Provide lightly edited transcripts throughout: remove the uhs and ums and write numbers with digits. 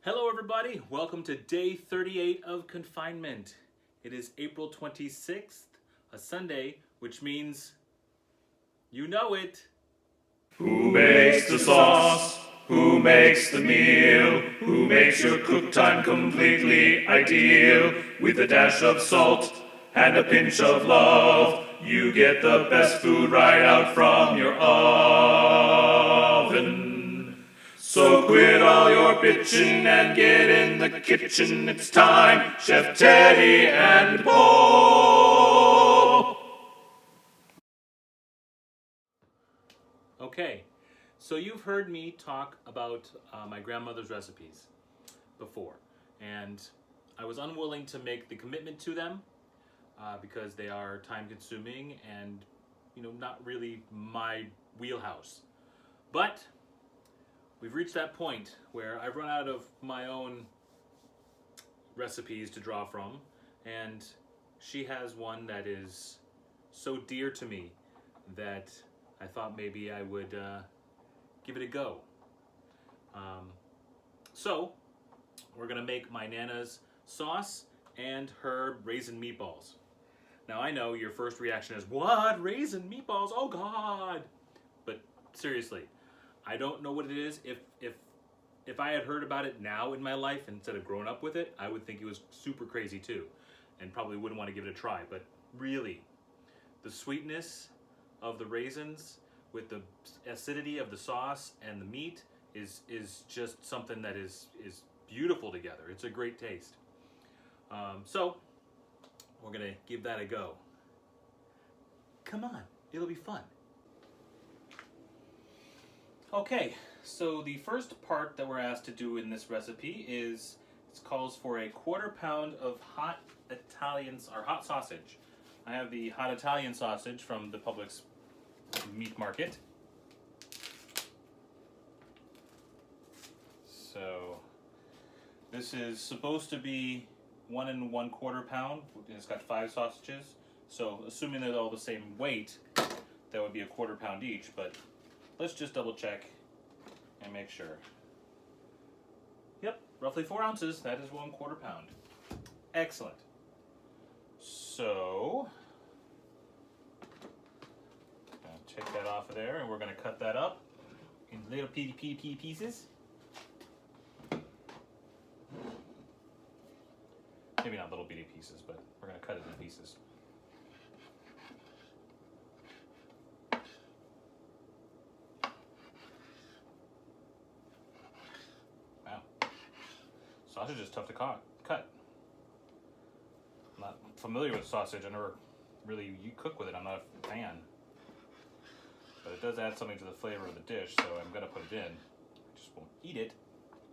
Hello everybody, welcome to day 38 of confinement. It is April 26th, a Sunday, which means, you know it. Who makes the sauce? Who makes the meal? Who makes your cook time completely ideal? With a dash of salt and a pinch of love, you get the best food right out from your oven. So quit all your bitching and get in the kitchen. It's time, Chef Teddy and Paul. Okay, so you've heard me talk about my grandmother's recipes before, and I was unwilling to make the commitment to them because they are time-consuming and, not really my wheelhouse. But we've reached that point where I've run out of my own recipes to draw from, and she has one that is so dear to me that I thought maybe I would give it a go. So we're gonna make my Nana's sauce and her raisin meatballs. Now I know your first reaction is, what? Raisin meatballs? Oh God! But seriously, I don't know what it is. If I had heard about it now in my life instead of growing up with it, I would think it was super crazy too, and probably wouldn't want to give it a try. But really, the sweetness of the raisins with the acidity of the sauce and the meat is just something that is beautiful together. It's a great taste. So we're gonna give that a go. Come on, it'll be fun. Okay, so the first part that we're asked to do in this recipe is, it calls for a 1/4 pound of hot sausage. I have the hot Italian sausage from the Publix meat market. So this is supposed to be 1 1/4 pound. It's got 5 sausages. So assuming they're all the same weight, that would be a 1/4 pound each, but let's just double check and make sure. Yep, roughly 4 ounces. That is 1/4 pound. Excellent. So take that off of there, and we're going to cut that up in little pieces. Maybe not little bitty pieces, but we're going to cut it in pieces. Wow. Sausage is tough to cut. I'm not familiar with sausage. I never really cook with it. I'm not a fan. But it does add something to the flavor of the dish, so I'm going to put it in. I just won't eat it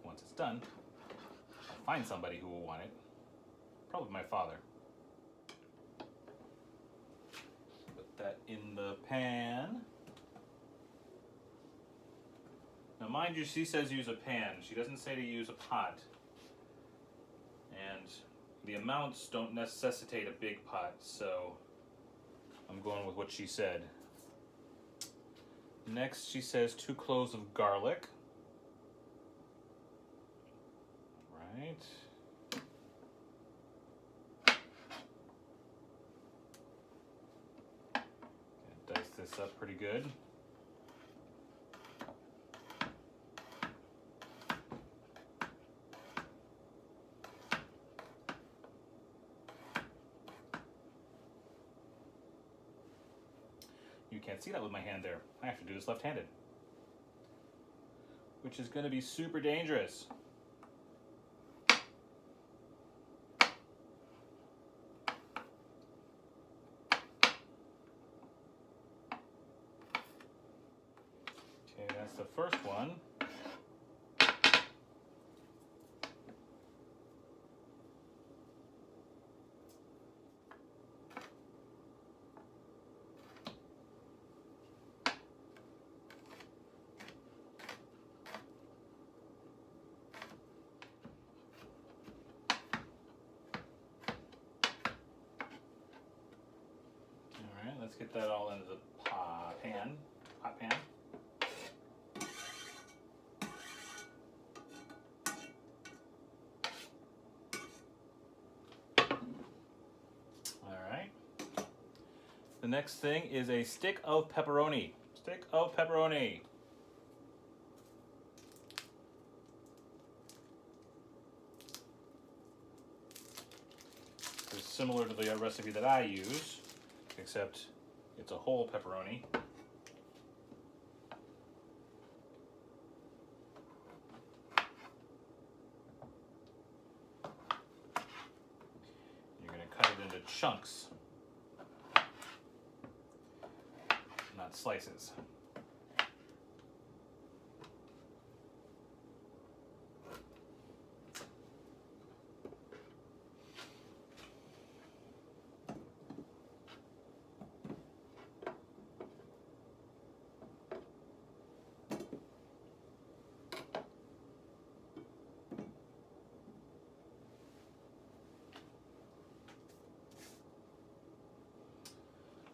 once it's done. I'll find somebody who will want it. Probably my father. Put that in the pan. Now mind you, she says use a pan. She doesn't say to use a pot. And the amounts don't necessitate a big pot, so I'm going with what she said. Next, she says 2 cloves of garlic. Right. Dice this up pretty good. You can't see that with my hand there. I have to do this left-handed, which is going to be super dangerous. Okay, that's the first one. Let's get that all into the hot pan. next thing is a stick of pepperoni. Stick of pepperoni. It's similar to the recipe that I use, except it's a whole pepperoni. You're going to cut it into chunks, not slices.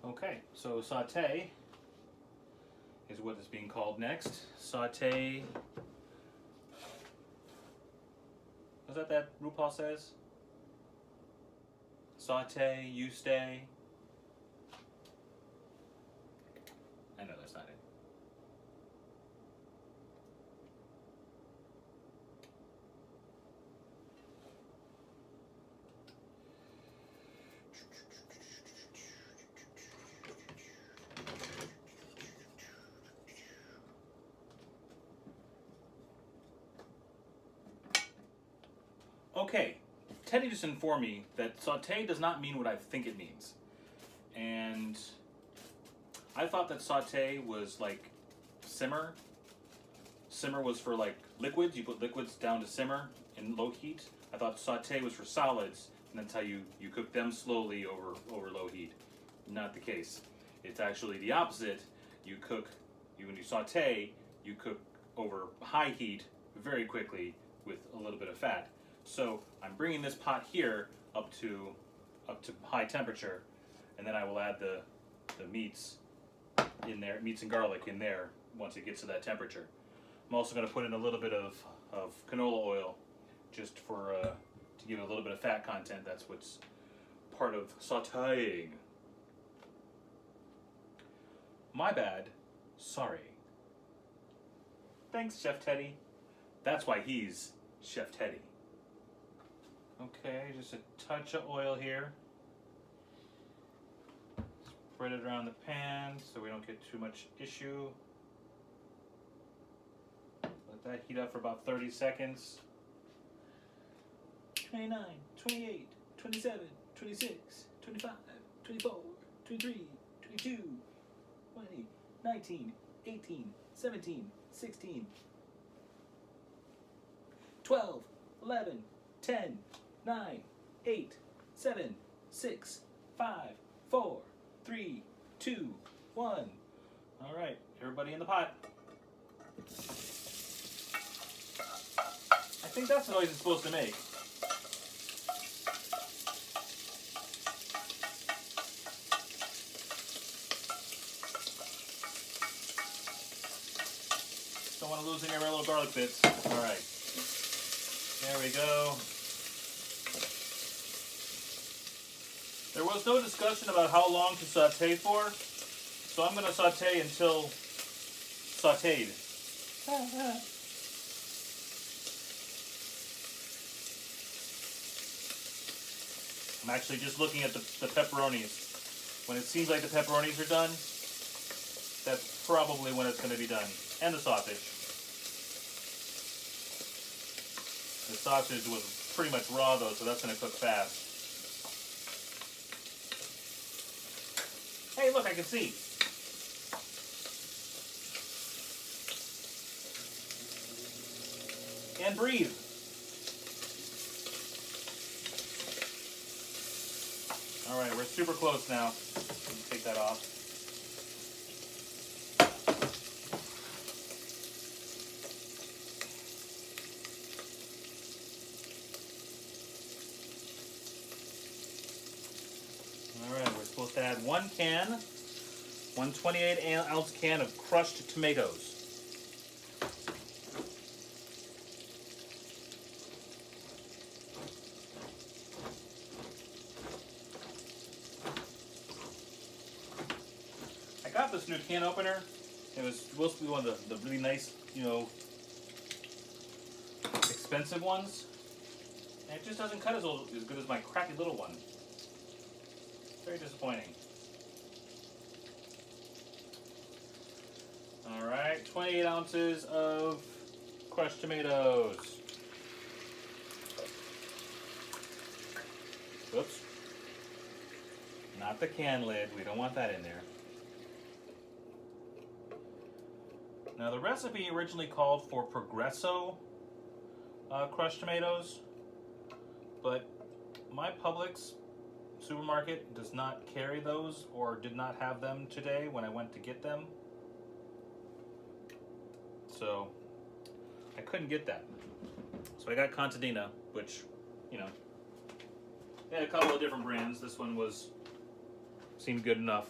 Okay, so saute is what is being called next. Saute. Was that RuPaul says? Saute, you stay. I know that's not it. Okay, Teddy just informed me that saute does not mean what I think it means. And I thought that saute was like simmer. Simmer was for like liquids. You put liquids down to simmer in low heat. I thought saute was for solids, and that's how you cook them slowly over low heat. Not the case. It's actually the opposite. When you saute, you cook over high heat very quickly with a little bit of fat. So I'm bringing this pot here up to high temperature, and then I will add the meats in there, meats and garlic in there once it gets to that temperature. I'm also going to put in a little bit of canola oil just for to give it a little bit of fat content. That's what's part of sautéing. My bad. Sorry. Thanks, Chef Teddy. That's why he's Chef Teddy. Okay, just a touch of oil here. Spread it around the pan so we don't get too much issue. Let that heat up for about 30 seconds. 29, 28, 27, 26, 25, 24, 23, 22, 20, 19, 18, 17, 16, 12, 11, 10, 9, 8, 7, 6, 5, 4, 3, 2, 1. All right, everybody in the pot. I think that's the noise it's supposed to make. Don't want to lose any of our little garlic bits. All right. There we go. There was no discussion about how long to saute for, so I'm going to saute until sauteed. I'm actually just looking at the pepperonis. When it seems like the pepperonis are done, that's probably when it's going to be done. And the sausage. The sausage was pretty much raw though, so that's going to cook fast. Hey, look, I can see. And breathe. All right, we're super close now. Take that off. All right, we're supposed to add 1 28-ounce can of crushed tomatoes. can opener. It was supposed to be one of the really nice, you know, expensive ones. And it just doesn't cut as good as my crappy little one. Very disappointing. Alright, 28 ounces of crushed tomatoes. Oops. Not the can lid. We don't want that in there. Now the recipe originally called for Progresso crushed tomatoes, but my Publix supermarket does not carry those, or did not have them today when I went to get them. So I couldn't get that. So I got Contadina, which, you know, they had a couple of different brands. This one seemed good enough.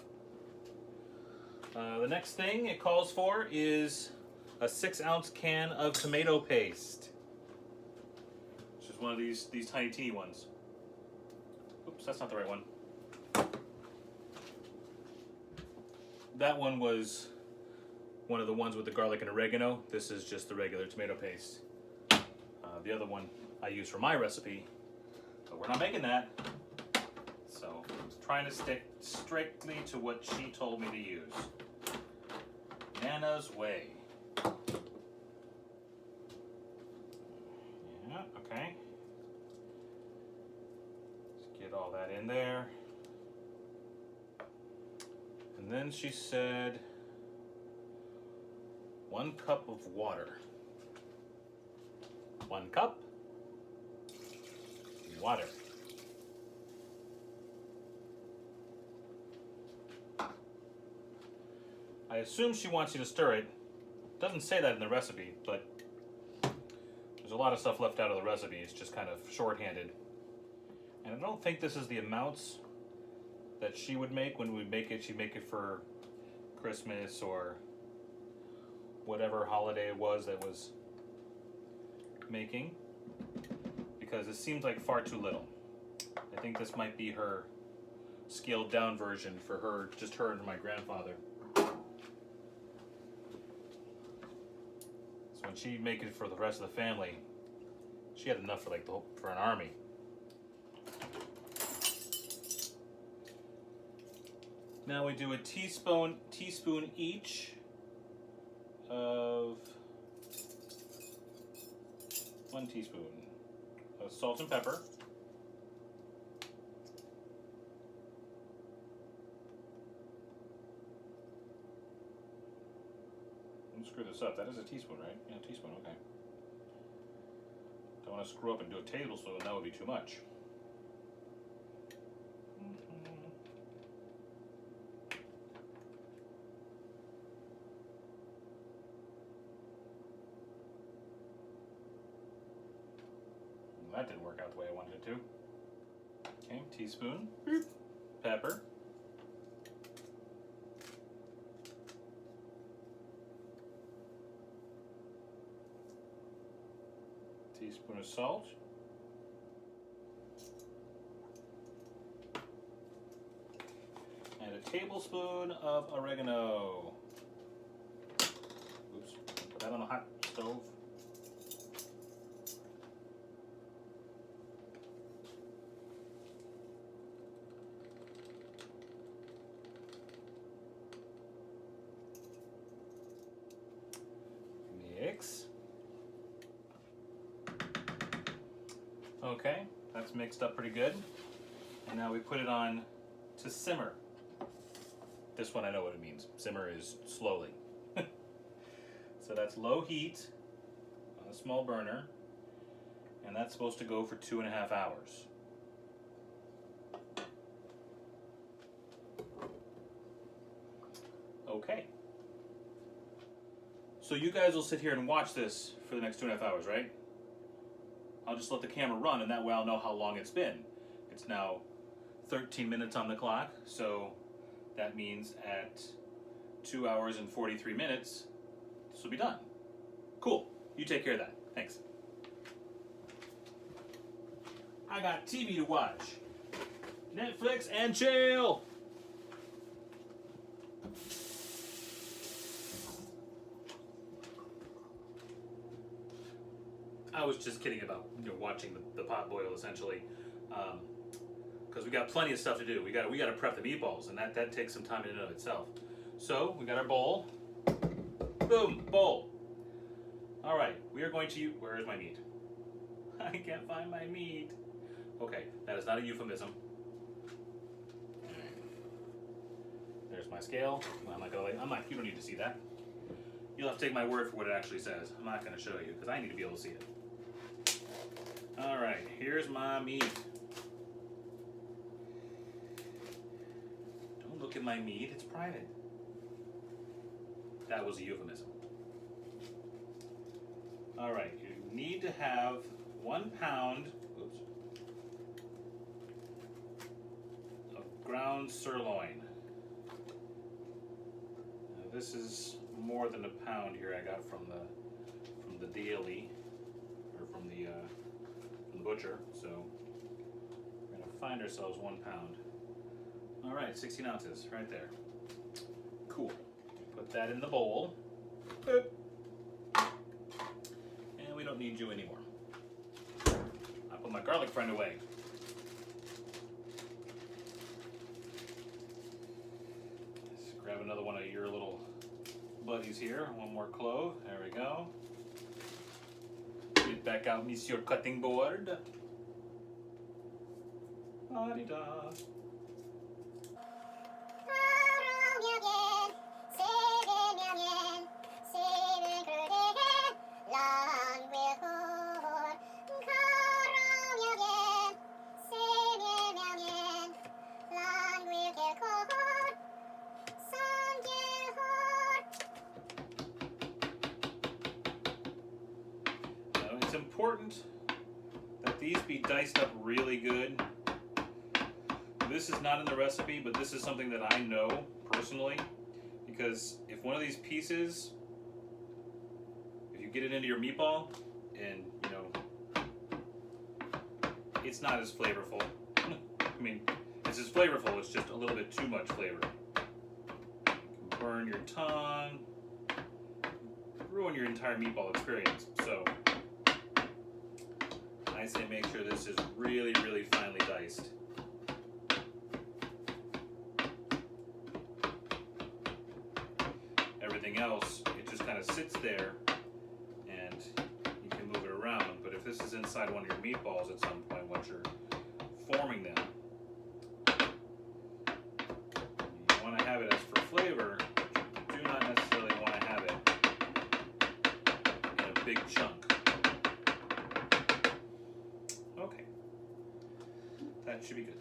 The next thing it calls for is a 6-ounce can of tomato paste. Which is one of these tiny teeny ones. Oops, that's not the right one. That one was one of the ones with the garlic and oregano. This is just the regular tomato paste. The other one I use for my recipe, but we're not making that. So I'm trying to stick strictly to what she told me to use. Nana's way. Yeah, okay. Let's get all that in there. And then she said 1 cup of water. 1 cup water. I assume she wants you to stir it. Doesn't say that in the recipe, but there's a lot of stuff left out of the recipe. It's just kind of shorthanded. And I don't think this is the amounts that she would make when we make it. She'd make it for Christmas or whatever holiday it was that was making, because it seems like far too little. I think this might be her scaled down version for her, just her and my grandfather. So when she'd make it for the rest of the family, she had enough for for an army. Now we do a teaspoon each of 1 teaspoon of salt and pepper. Don't screw this up. That is a teaspoon, right? Yeah, a teaspoon, okay. Don't want to screw up and do a tablespoon, that would be too much. That didn't work out the way I wanted it to. Okay, teaspoon. Pepper. Teaspoon of salt. And a tablespoon of oregano. Oops, put that on the hot stove. Mix. Okay, that's mixed up pretty good. And now we put it on to simmer. This one I know what it means. Simmer is slowly. So that's low heat on a small burner, and that's supposed to go for 2.5 hours. Okay. So you guys will sit here and watch this for the next 2.5 hours, right? I'll just let the camera run, and that way I'll know how long it's been. It's now 13 minutes on the clock, so that means at 2 hours and 43 minutes, this will be done. Cool. You take care of that. Thanks. I got TV to watch. Netflix and chill. I was just kidding about watching the pot boil essentially, because we got plenty of stuff to do. We got to prep the meatballs, and that takes some time in and of itself. So we got our bowl. Boom, bowl. All right, we are going to use. Where is my meat? I can't find my meat. Okay, that is not a euphemism. All right. There's my scale. I'm not gonna. You don't need to see that. You'll have to take my word for what it actually says. I'm not going to show you because I need to be able to see it. All right, here's my meat. Don't look at my meat, it's private. That was a euphemism. All right, you need to have 1 pound of ground sirloin. Now, this is more than a pound here. I got from the daily, or from the butcher. So we're gonna find ourselves 1 pound. All right, 16 ounces right there. Cool. Put that in the bowl. Boop. And we don't need you anymore. I put my garlic friend away. Let's grab another one of your little buddies here. 1 more clove. There we go. Get back out, Monsieur Cutting Board. La-di-da. It's important that these be diced up really good. This is not in the recipe, but this is something that I know personally, because if one of these pieces, if you get it into your meatball and it's not as flavorful. I mean, it's as flavorful, it's just a little bit too much flavor. It can burn your tongue, ruin your entire meatball experience. So I say make sure this is really, really finely diced. Everything else, it just kind of sits there and you can move it around. But if this is inside one of your meatballs at some point once you're forming them, you want to have it as for flavor, but you do not necessarily want to have it in a big chunk. Okay, that should be good.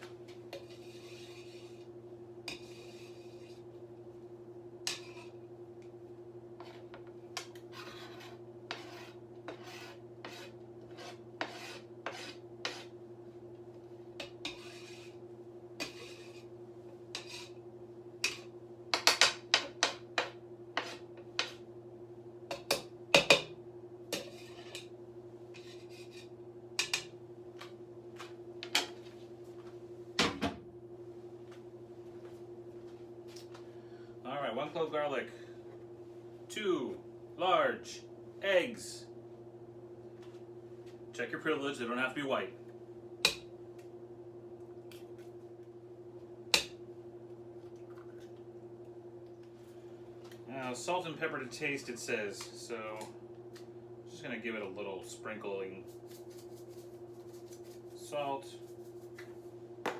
All right, 1 clove garlic, 2 large eggs. Check your privilege, they don't have to be white. Now, salt and pepper to taste, it says, so I'm just gonna give it a little sprinkling. Salt, a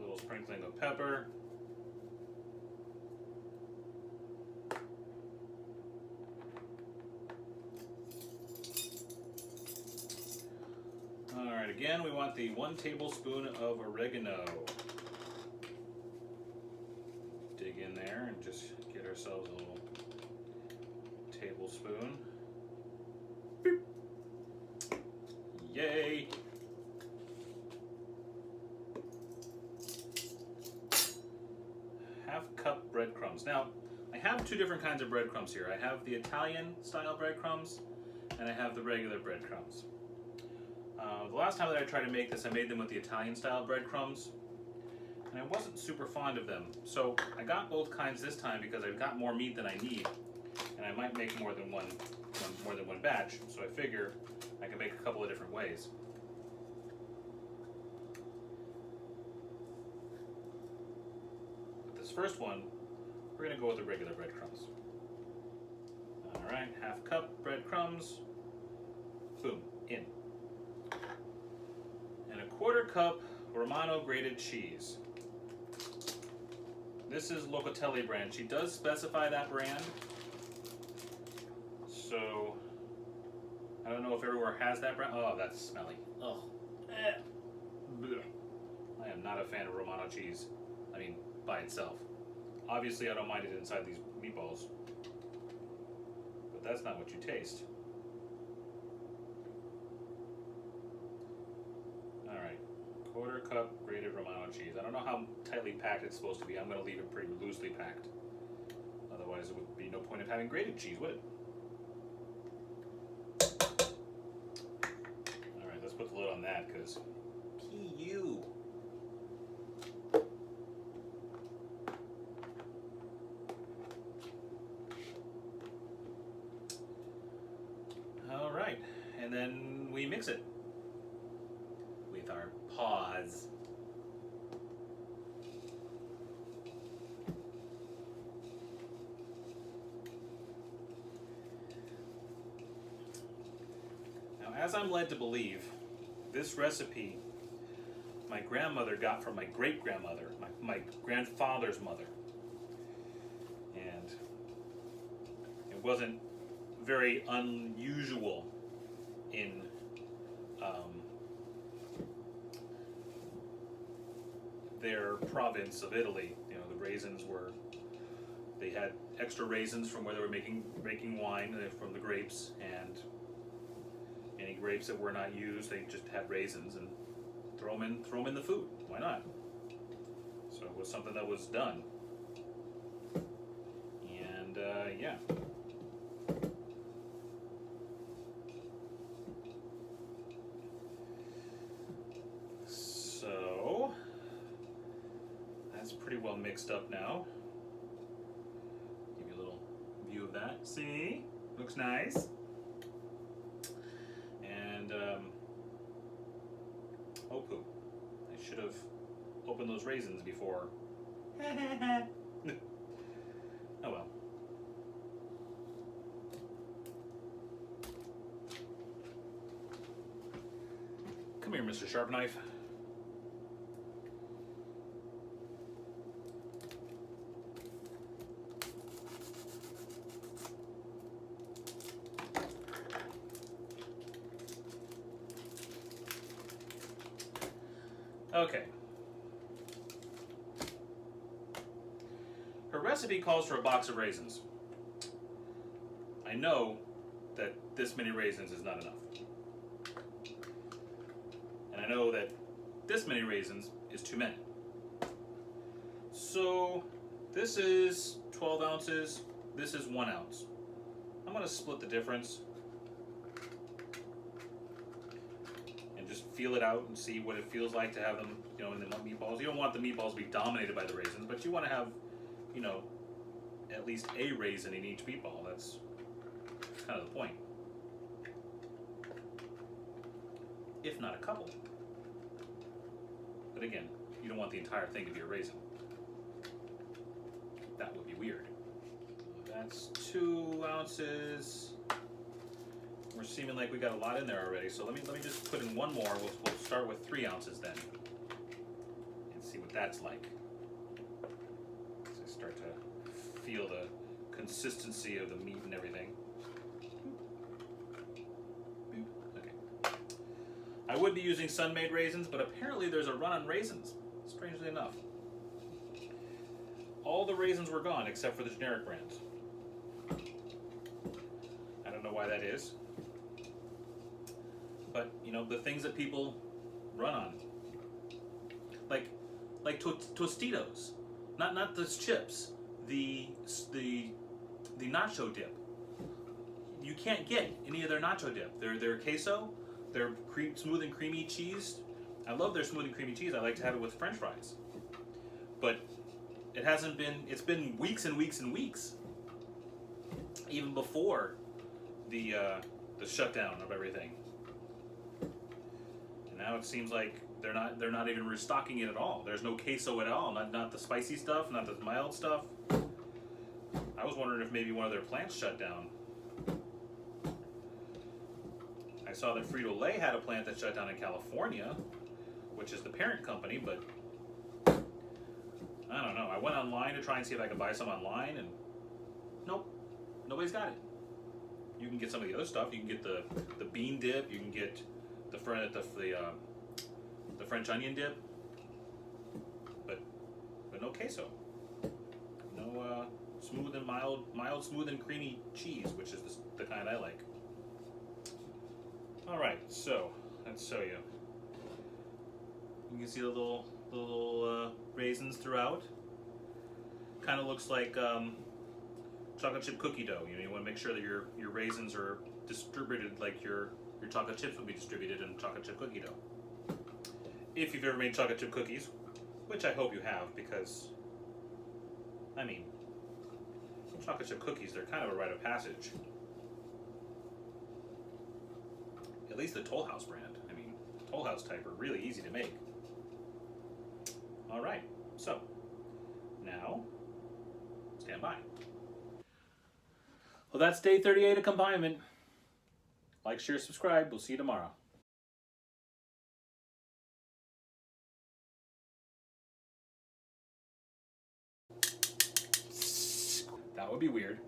little sprinkling of pepper. Alright, again, we want the 1 tablespoon of oregano. Dig in there and just get ourselves a little tablespoon. Boop. Yay! Half cup breadcrumbs. Now, I have 2 different kinds of breadcrumbs here. I have the Italian style breadcrumbs and I have the regular breadcrumbs. The last time that I tried to make this, I made them with the Italian style breadcrumbs, and I wasn't super fond of them. So I got both kinds this time because I've got more meat than I need, and I might make more than one batch. So I figure I can make a couple of different ways. With this first one, we're gonna go with the regular breadcrumbs. All right, 1/2 cup breadcrumbs. Boom, in. And 1/4 cup Romano grated cheese. This is Locatelli brand. She does specify that brand. So, I don't know if everywhere has that brand. Oh, that's smelly. Ugh. Blech. I am not a fan of Romano cheese. I mean, by itself. Obviously, I don't mind it inside these meatballs. But that's not what you taste. Alright. 1/4 cup grated Romano cheese. I don't know how tightly packed it's supposed to be. I'm going to leave it pretty loosely packed. Otherwise, it would be no point of having grated cheese, would it? Alright, let's put the lid on that, because... you. Alright, and then we mix it with our paws. Now, as I'm led to believe, this recipe my grandmother got from my great-grandmother, my grandfather's mother. And it wasn't very unusual in their province of Italy. You know, the raisins were, they had extra raisins from where they were making wine from the grapes, and any grapes that were not used, they just had raisins and throw them in the food. Why not? So it was something that was done. And yeah. So that's pretty well mixed up now. Give you a little view of that. See? Looks nice. And oh poop. I should have opened those raisins before. Oh well. Come here, Mr. Sharp Knife. Okay. Her recipe calls for a box of raisins. I know that this many raisins is not enough. And I know that this many raisins is too many. So this is 12 ounces, this is 1 ounce. I'm going to split the difference and just feel it out and see what it feels like to have them, you know, in the meatballs. You don't want the meatballs to be dominated by the raisins, but you want to have, you know, at least a raisin in each meatball. That's kind of the point. If not a couple. But again, you don't want the entire thing to be a raisin. That would be weird. That's 2 ounces. We're seeming like we got a lot in there already, so let me just put in one more. We'll start with 3 ounces then, and see what that's like. As I start to feel the consistency of the meat and everything. Okay. I would be using Sun-Made raisins, but apparently there's a run on raisins, strangely enough. All the raisins were gone except for the generic brands. I don't know why that is. But, you know, the things that people run on. Like Tostitos. Not the chips. The nacho dip. You can't get any of their nacho dip. Their queso, their smooth and creamy cheese. I love their smooth and creamy cheese. I like to have it with French fries. but it hasn't been. It's been weeks and weeks and weeks, even before the shutdown of everything. And now it seems like they're not even restocking it at all. There's no queso at all. Not the spicy stuff, not the mild stuff. I was wondering if maybe one of their plants shut down. I saw that Frito-Lay had a plant that shut down in California, which is the parent company, but I don't know. I went online to try and see if I could buy some online, and nope, nobody's got it. You can get some of the other stuff. You can get the bean dip. You can get the French onion dip, but no queso. No smooth and mild, smooth and creamy cheese, which is the kind I like. All right, so let's show you. You can see the little raisins throughout. Kind of looks like chocolate chip cookie dough. You want to make sure that your raisins are distributed like your chocolate chips would be distributed in chocolate chip cookie dough. If you've ever made chocolate chip cookies, which I hope you have, because I mean, chocolate chip cookies, they're kind of a rite of passage. At least the Toll House brand. I mean, Toll House type are really easy to make. All right, so now stand by. Well, that's day 38 of confinement. Like, share, subscribe. We'll see you tomorrow. That would be weird.